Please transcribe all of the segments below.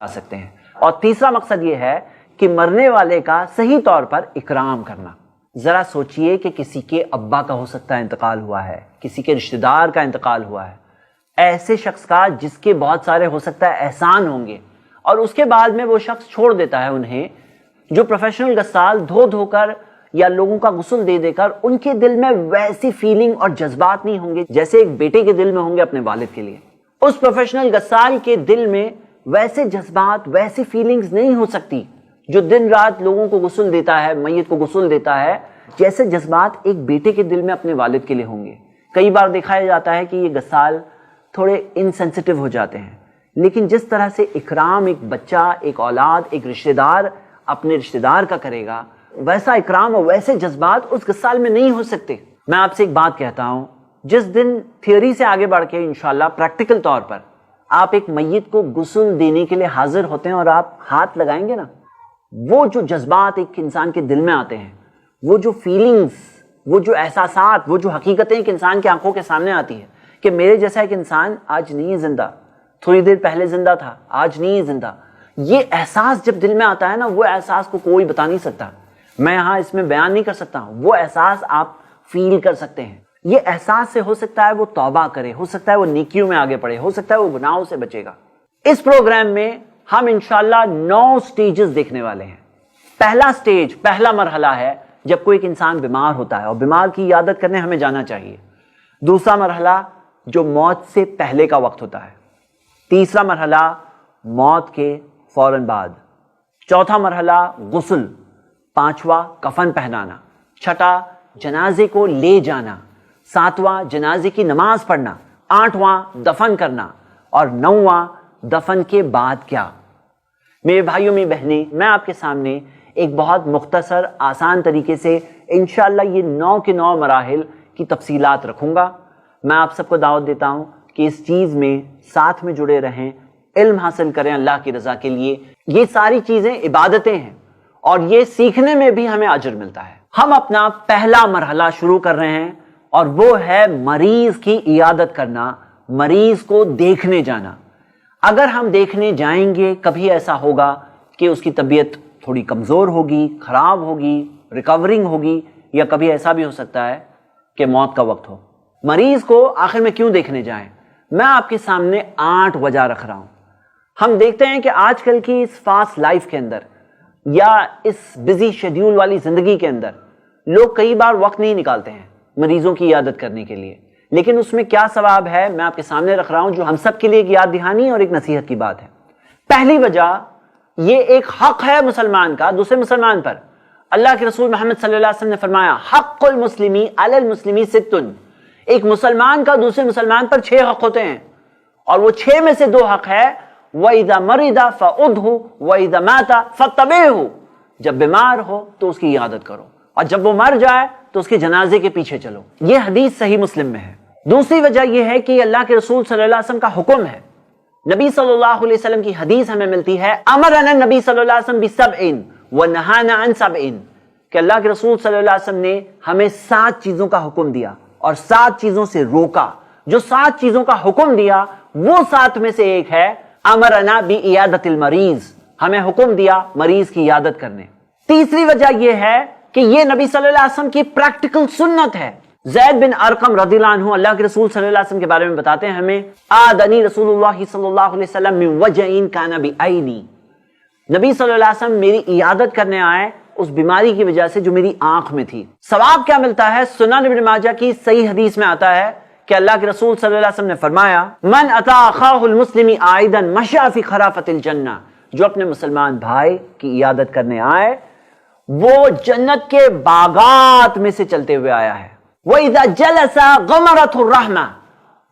آ سکتے ہیں۔ اور تیسرا مقصد یہ ہے کہ مرنے والے کا صحیح طور پر اکرام کرنا۔ ذرا سوچئے کہ کسی کے ابا کا ہو سکتا ہے انتقال ہوا ہے، کسی کے رشتہ دار کا انتقال ہوا ہے، ایسے شخص کا جس کے بہت سارے ہو سکتا ہے احسان ہوں گے، اور اس کے بعد میں وہ شخص چھوڑ دیتا ہے انہیں، جو پروفیشنل غسال دھو دھو کر یا لوگوں کا غسل دے دے کر ان کے دل میں ویسی فیلنگ اور جذبات نہیں ہوں گے جیسے ایک بیٹے کے دل میں ہوں گے اپنے والد کے لیے۔ اس پروفیشنل غسال کے دل میں ویسے جذبات، ویسی فیلنگز نہیں ہو سکتی جو دن رات لوگوں کو غسل دیتا ہے، میت کو غسل دیتا ہے، جیسے جذبات ایک بیٹے کے دل میں اپنے والد کے لیے ہوں گے۔ کئی بار دیکھا جاتا ہے کہ یہ غسال تھوڑے انسینسٹیو ہو جاتے ہیں، لیکن جس طرح سے اکرام ایک بچہ، ایک اولاد، ایک رشتہ دار اپنے رشتہ دار کا کرے گا، ویسا اکرام اور ویسے جذبات اس غسال میں نہیں ہو سکتے۔ میں آپ سے ایک بات کہتا ہوں، جس دن تھیوری سے آگے بڑھ کے انشاءاللہ پریکٹیکل طور پر آپ ایک میت کو غسل دینے کے لیے حاضر ہوتے ہیں اور آپ ہاتھ لگائیں گے نا، وہ جو جذبات ایک انسان کے دل میں آتے ہیں، وہ جو فیلنگز، وہ جو احساسات، وہ جو حقیقتیں ایک انسان کی آنکھوں کے سامنے آتی ہے کہ میرے جیسا ایک انسان آج نہیں ہے زندہ، تھوڑی دیر پہلے زندہ تھا، آج نہیں ہے زندہ، یہ احساس جب دل میں آتا ہے نا، وہ احساس کو کوئی بتا نہیں سکتا، میں یہاں اس میں بیان نہیں کر سکتا ہوں، وہ احساس آپ فیل کر سکتے ہیں۔ یہ احساس سے ہو سکتا ہے وہ توبہ کرے، ہو سکتا ہے وہ نیکیوں میں آگے بڑھے، ہو سکتا ہے وہ گناہوں سے بچے گا۔ اس پروگرام میں ہم انشاءاللہ 9 سٹیجز دیکھنے والے ہیں۔ پہلا سٹیج، پہلا مرحلہ ہے جب کوئی ایک انسان بیمار ہوتا ہے اور بیمار کی عیادت کرنے ہمیں جانا چاہیے۔ دوسرا مرحلہ جو موت سے پہلے کا وقت ہوتا ہے۔ تیسرا مرحلہ موت کے فوراً بعد۔ چوتھا مرحلہ غسل۔ پانچواں کفن پہنانا۔ چھٹا جنازے کو لے جانا۔ ساتواں جنازے کی نماز پڑھنا۔ آٹھواں دفن کرنا۔ اور نوواں دفن کے بعد کیا۔ میرے بھائیوں میری بہنیں، میں آپ کے سامنے ایک بہت مختصر آسان طریقے سے انشاءاللہ یہ 9 کے 9 مراحل کی تفصیلات رکھوں گا۔ میں آپ سب کو دعوت دیتا ہوں کہ اس چیز میں ساتھ میں جڑے رہیں، علم حاصل کریں اللہ کی رضا کے لیے۔ یہ ساری چیزیں عبادتیں ہیں اور یہ سیکھنے میں بھی ہمیں اجر ملتا ہے۔ ہم اپنا پہلا مرحلہ شروع کر رہے ہیں اور وہ ہے مریض کی عیادت کرنا، مریض کو دیکھنے جانا۔ اگر ہم دیکھنے جائیں گے، کبھی ایسا ہوگا کہ اس کی طبیعت تھوڑی کمزور ہوگی، خراب ہوگی، ریکورنگ ہوگی، یا کبھی ایسا بھی ہو سکتا ہے کہ موت کا وقت ہو۔ مریض کو آخر میں کیوں دیکھنے جائیں؟ میں آپ کے سامنے 8 وجہ رکھ رہا ہوں۔ ہم دیکھتے ہیں کہ آج کل کی اس فاسٹ لائف کے اندر یا اس بزی شیڈیول والی زندگی کے اندر لوگ کئی بار وقت نہیں نکالتے ہیں مریضوں کی عیادت کرنے کے لیے، لیکن اس میں کیا ثواب ہے میں آپ کے سامنے رکھ رہا ہوں، جو ہم سب کے لیے ایک یاد دہانی اور ایک نصیحت کی بات ہے۔ پہلی وجہ، یہ ایک حق ہے مسلمان کا دوسرے مسلمان پر۔ اللہ کے رسول محمد صلی اللہ علیہ وسلم نے فرمایا، حق المسلمی علی المسلمی 6۔ ایک مسلمان کا دوسرے مسلمان پر 6 حق ہوتے ہیں، اور وہ 6 میں سے 2 حق ہے، وَإِذَا مَرِضَ فَعُدْهُ وَإِذَا مَاتَ فَاتَّبِعْهُ۔ جب بیمار ہو تو اس کی عیادت کرو، اور جب وہ مر جائے تو اس کے جنازے کے پیچھے چلو۔ یہ حدیث صحیح مسلم میں ہے۔ دوسری وجہ یہ ہے کہ اللہ کے رسول صلی اللہ علیہ وسلم کا حکم ہے۔ نبی صلی اللہ علیہ وسلم کی حدیث ہمیں ملتی ہے، امرنا نبی صلی اللہ علیہ وسلم ب7 ونہانا عن 7، کہ اللہ کے رسول صلی اللہ علیہ وسلم نے ہمیں 7 چیزوں کا حکم دیا اور 7 چیزوں سے روکا۔ جو 7 چیزوں کا حکم دیا وہ 7 میں سے ایک ہے امرنا بعیادت المریض، ہمیں حکم دیا مریض کی عیادت کرنے۔ تیسری وجہ یہ ہے کہ یہ نبی صلی اللہ علیہ وسلم کی پریکٹیکل سنت ہے۔ زید بن ارقم رضی اللہ عنہ اللہ کے رسول صلی اللہ علیہ وسلم کے بارے میں بتاتے ہیں ہمیں، آدنی رسول اللہ صلی اللہ علیہ وسلم من وجعین کان بعینی، نبی صلی اللہ علیہ وسلم میری عیادت کرنے آئے اس بیماری کی وجہ سے جو میری آنکھ میں تھی۔ ثواب کیا ملتا ہے؟ سنن ابن ماجہ کی صحیح حدیث میں آتا ہے کہ اللہ کے رسول صلی اللہ علیہ وسلم نے فرمایا، من اتی اخاہ المسلم عائدا مشى فی خرافۃ الجنہ، جو اپنے مسلمان بھائی کی عیادت کرنے آئے وہ جنت کے باغات میں سے چلتے ہوئے آیا ہے۔ وَإِذَا جَلَسَ غَمَرَتْهُ الرَّحْمَةُ،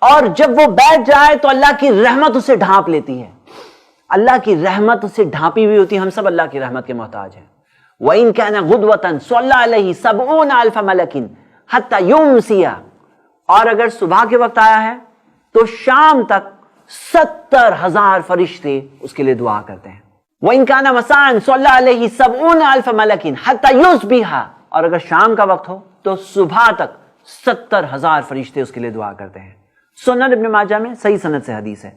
اور جب وہ بیٹھ جائے تو اللہ کی رحمت اسے ڈھانپ لیتی ہے۔ اللہ کی رحمت اسے ڈھانپی ہوئی ہوتی ہے، ہم سب اللہ کی رحمت کے محتاج ہیں۔ وَإِن كَانَ غُدْوَةً صَلَّى عَلَيْهِ 70,000 مَلَكٍ حَتَّى يُمْسِيَ، اور اگر صبح کے وقت آیا ہے تو شام تک 70,000 فرشتے اس کے لیے دعا کرتے ہیں۔ وَإِن كَانَ مَسَاءً صَلَّى عَلَيْهِ 70,000 مَلَكٍ حَتَّى يُصْبِحَ، اور اگر شام کا وقت ہو تو صبح تک 70,000 فرشتے اس کے لیے دعا کرتے ہیں۔ سنن ابن ماجہ میں صحیح سند سے حدیث ہے۔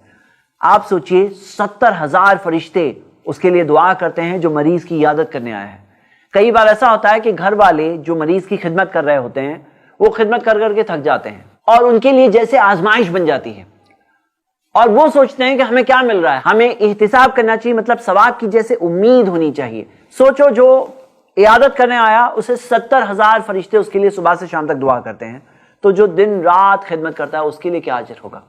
آپ سوچئے 70,000 فرشتے اس کے لیے دعا کرتے ہیں جو مریض کی عیادت کرنے آیا ہے۔ کئی بار ایسا ہوتا ہے کہ گھر والے جو مریض کی خدمت کر رہے ہوتے ہیں وہ خدمت کر کر کے تھک جاتے ہیں اور ان کے لیے جیسے آزمائش بن جاتی ہے، اور وہ سوچتے ہیں کہ ہمیں کیا مل رہا ہے، ہمیں احتساب کرنا چاہیے، مطلب ثواب کی جیسے امید ہونی چاہیے۔ سوچو جو عیادت کرنے آیا اسے 70,000 فرشتے اس کے لیے صبح سے شام تک دعا کرتے ہیں، تو جو دن رات خدمت کرتا ہے اس کے لیے کیا اجر ہوگا۔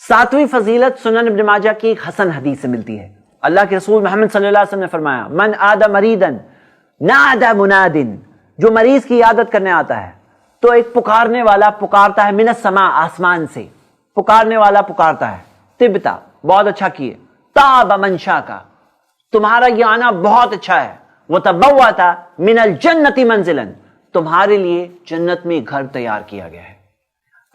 7ویں فضیلت سنن ابن ماجہ کی ایک حسن حدیث سے ملتی ہے۔ اللہ کے رسول محمد صلی اللہ علیہ وسلم نے فرمایا، من عاد مریدا نادى مناد، جو مریض کی عیادت کرنے آتا ہے تو ایک پکارنے والا پکارتا ہے، من السماء، آسمان سے پکارنے والا پکارتا ہے، طبتا، بہت اچھا کیے، طاب منشاکا، تمہارا یہ آنا بہت اچھا ہے، وتبوأت من الجنۃ منزلا، تمہارے لیے جنت میں گھر تیار کیا گیا ہے۔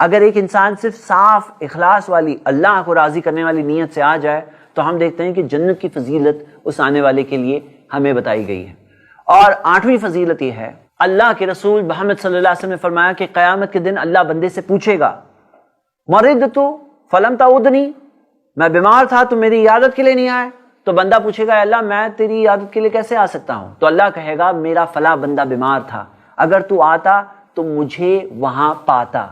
اگر ایک انسان صرف صاف اخلاص والی، اللہ کو راضی کرنے والی نیت سے آ جائے تو ہم دیکھتے ہیں کہ جنت کی فضیلت اس آنے والے کے لیے ہمیں بتائی گئی ہے۔ اور 8ویں فضیلت یہ ہے، اللہ کے رسول محمد صلی اللہ علیہ وسلم نے فرمایا کہ قیامت کے دن اللہ بندے سے پوچھے گا، مرضت فلم تعودنی، میں بیمار تھا تو میری عیادت کے لیے نہیں آئے، تو بندہ پوچھے گا اللہ میں تیری عیادت کے لیے کیسے آ سکتا ہوں؟ تو اللہ کہے گا میرا فلاں بندہ بیمار تھا، اگر تو آتا تو مجھے وہاں پاتا،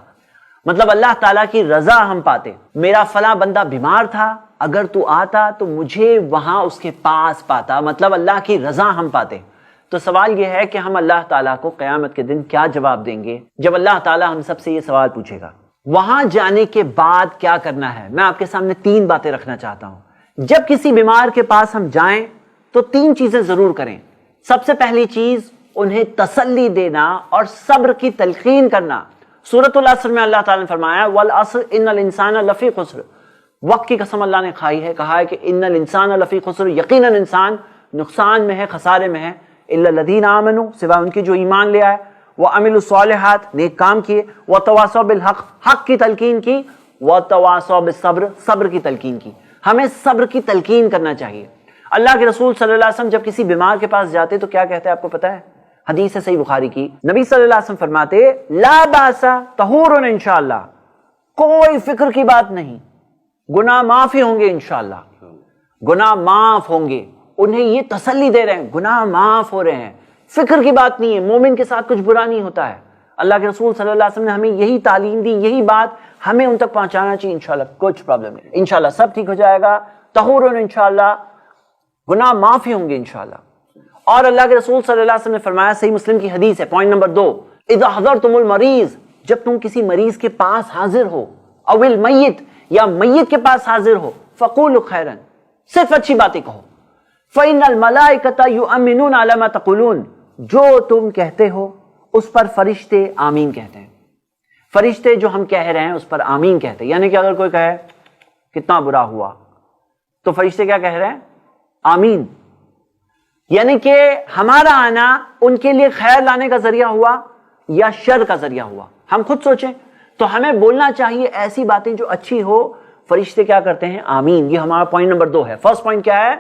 مطلب اللہ تعالیٰ کی رضا ہم پاتے۔ میرا فلاں بندہ بیمار تھا، اگر تو آتا تو مجھے وہاں اس کے پاس پاتا، مطلب اللہ کی رضا ہم پاتے۔ تو سوال یہ ہے کہ ہم اللہ تعالیٰ کو قیامت کے دن کیا جواب دیں گے جب اللہ تعالیٰ ہم سب سے یہ سوال پوچھے گا؟ وہاں جانے کے بعد کیا کرنا ہے؟ میں آپ کے سامنے 3 باتیں رکھنا چاہتا ہوں۔ جب کسی بیمار کے پاس ہم جائیں تو 3 چیزیں ضرور کریں۔ سب سے پہلی چیز انہیں تسلی دینا اور صبر کی تلقین کرنا۔ سورۃ العصر میں اللہ تعالیٰ نے فرمایا والعصر ان الانسان لفی خسر، وقت کی قسم اللہ نے کھائی ہے، کہا ہے کہ ان الانسان لفی خسر، یقیناً انسان نقصان میں ہے، خسارے میں ہے، الا الذین آمنوا، سوائے ان کے جو ایمان لے آئے، وعملوا الصالحات، نیک کام کیے، وتواصوا بالحق، حق کی تلقین کی، وتواصوا بالصبر، صبر کی تلقین کی۔ ہمیں صبر کی تلقین کرنا چاہیے۔ اللہ کے رسول صلی اللہ علیہ وسلم جب کسی بیمار کے پاس جاتے تو کیا کہتے ہیں آپ کو پتہ ہے؟ حدیث ہے صحیح بخاری کی، نبی صلی اللہ علیہ وسلم فرماتے لا باس طہور انشاءاللہ، کوئی فکر کی بات نہیں، گناہ معافی ہوں گے انشاءاللہ، گناہ معاف ہوں گے۔ انہیں یہ تسلی دے رہے ہیں گناہ معاف ہو رہے ہیں، فکر کی بات نہیں ہے، مومن کے ساتھ کچھ برا نہیں ہوتا ہے۔ اللہ کے رسول صلی اللہ علیہ وسلم نے ہمیں یہی تعلیم دی، یہی بات ہمیں ان تک پہنچانا چاہیے۔ انشاءاللہ کچھ پرابلم نہیں، انشاءاللہ سب ٹھیک ہو جائے گا، طہور انشاءاللہ، گناہ معافی ہوں گے انشاءاللہ۔ اور اللہ کے رسول صلی اللہ علیہ وسلم نے فرمایا، صحیح مسلم کی حدیث ہے، پوائنٹ نمبر 2، اذا حضرتم المریض، جب تم کسی مریض کے پاس حاضر ہو، او المیت، یا میت کے پاس حاضر ہو، فقولوا خیرا، صرف اچھی باتیں کہو، فإن الملائکۃ یؤمنون علی ما تقولون، جو تم کہتے ہو اس پر فرشتے آمین کہتے ہیں۔ فرشتے جو ہم کہہ رہے ہیں اس پر آمین کہتے ہیں، یعنی کہ اگر کوئی کہے کتنا برا ہوا تو فرشتے کیا کہہ رہے ہیں؟ آمین۔ یعنی کہ ہمارا آنا ان کے لیے خیر لانے کا ذریعہ ہوا یا شر کا ذریعہ ہوا، ہم خود سوچیں۔ تو ہمیں بولنا چاہیے ایسی باتیں جو اچھی ہو، فرشتے کیا کرتے ہیں؟ آمین۔ یہ ہمارا پوائنٹ نمبر 2 ہے۔ فرسٹ پوائنٹ کیا ہے؟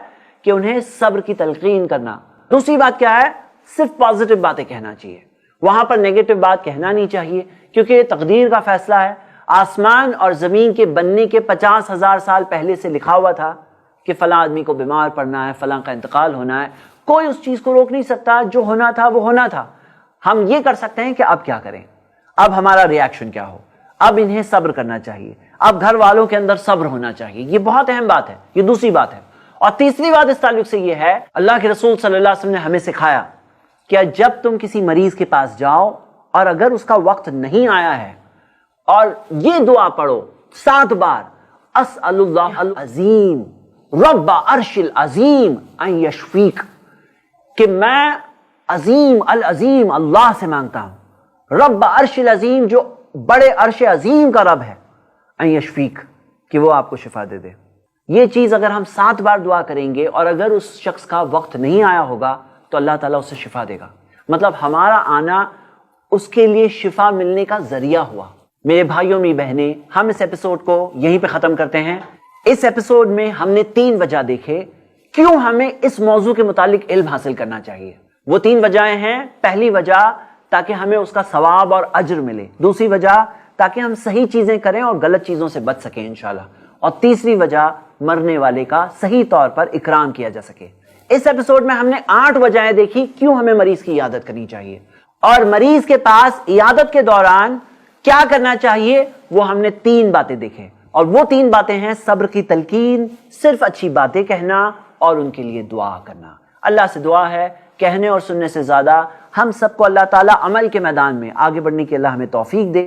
کہ انہیں صبر کی تلقین کرنا۔ دوسری بات کیا ہے؟ صرف پازیٹو باتیں کہنا چاہیے، وہاں پر نیگیٹو بات کہنا نہیں چاہیے، کیونکہ یہ تقدیر کا فیصلہ ہے۔ آسمان اور زمین کے بننے کے 50,000 سال پہلے سے لکھا ہوا تھا کہ فلاں آدمی کو بیمار پڑنا ہے، فلاں کا انتقال ہونا ہے، کوئی اس چیز کو روک نہیں سکتا، جو ہونا تھا وہ ہونا تھا۔ ہم یہ کر سکتے ہیں کہ اب کیا کریں، اب ہمارا ری ایکشن کیا ہو، اب انہیں صبر کرنا چاہیے، اب گھر والوں کے اندر صبر ہونا چاہیے۔ یہ بہت اہم بات ہے، یہ دوسری بات ہے۔ اور تیسری بات اس تعلق سے یہ ہے، اللہ کے رسول صلی اللہ علیہ وسلم نے ہمیں سکھایا کہ جب تم کسی مریض کے پاس جاؤ اور اگر اس کا وقت نہیں آیا ہے، اور یہ دعا پڑھو 7 بار، اسأل اللہ العظیم رب عرش العظیم ان یشفیک، کہ میں عظیم العظیم اللہ سے مانگتا ہوں، رب عرش العظیم جو بڑے عرش عظیم کا رب ہے، ان یشفیک، کہ وہ آپ کو شفا دے دے۔ یہ چیز اگر ہم 7 بار دعا کریں گے اور اگر اس شخص کا وقت نہیں آیا ہوگا تو اللہ تعالیٰ اسے شفا دے گا، مطلب ہمارا آنا اس کے لیے شفا ملنے کا ذریعہ ہوا۔ میرے بھائیوں میری بہنیں، ہم اس ایپیسوڈ کو یہیں پہ ختم کرتے ہیں۔ اس ایپیسوڈ میں ہم نے 3 وجہ دیکھے کیوں ہمیں اس موضوع کے متعلق علم حاصل کرنا چاہیے۔ وہ 3 وجہیں ہیں۔ پہلی وجہ تاکہ ہمیں اس کا ثواب اور اجر ملے، دوسری وجہ تاکہ ہم صحیح چیزیں کریں اور غلط چیزوں سے بچ سکیں انشاءاللہ، اور تیسری وجہ مرنے والے کا صحیح طور پر اکرام کیا جا سکے۔ اس ایپیسوڈ میں ہم نے 8 وجہیں دیکھی کیوں ہمیں مریض کی عیادت کرنی چاہیے، اور مریض کے پاس عیادت کے دوران کیا کرنا چاہیے وہ ہم نے 3 باتیں دیکھیں، اور وہ 3 باتیں ہیں صبر کی تلقین، صرف اچھی باتیں کہنا اور ان کے لیے دعا کرنا۔ اللہ سے دعا ہے کہنے اور سننے سے زیادہ ہم سب کو اللہ تعالیٰ عمل کے میدان میں آگے بڑھنے کی اللہ ہمیں توفیق دے۔